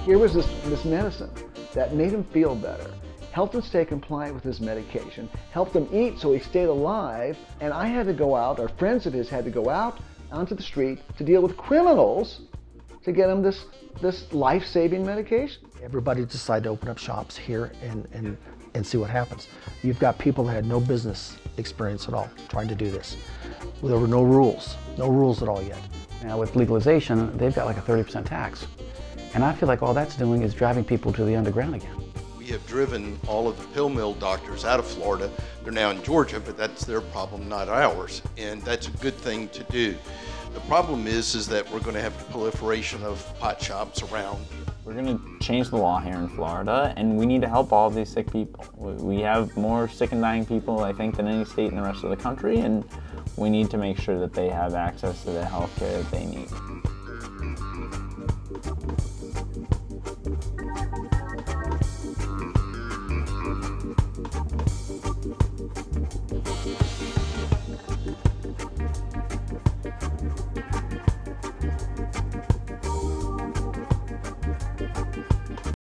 Here was this medicine that made him feel better, helped him stay compliant with his medication, helped him eat so he stayed alive, and I had to go out, or friends of his had to go out onto the street to deal with criminals to get him this life-saving medication. Everybody decided to open up shops here and see what happens. You've got people that had no business experience at all trying to do this. There were no rules at all yet. Now with legalization, they've got like a 30% tax. And I feel like all that's doing is driving people to the underground again. We have driven all of the pill mill doctors out of Florida. They're now in Georgia, but that's their problem, not ours. And that's a good thing to do. The problem is that we're going to have a proliferation of pot shops around. We're going to change the law here in Florida, and we need to help all of these sick people. We have more sick and dying people, I think, than any state in the rest of the country, and we need to make sure that they have access to the health care that they need.